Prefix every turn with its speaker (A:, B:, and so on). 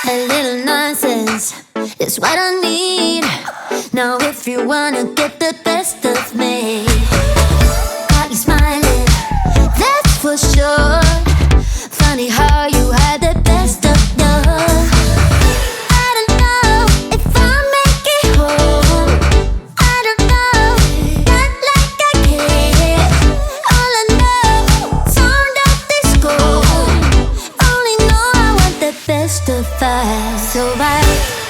A: A little nonsense is what I need. Now if you wanna get the best of me, got you smiling, that's for sure. Funny how you had the best of love. I don't know if I'll make it home. I don't know, not like I care. All I know, sound of disco. Only know I want the best of us. So I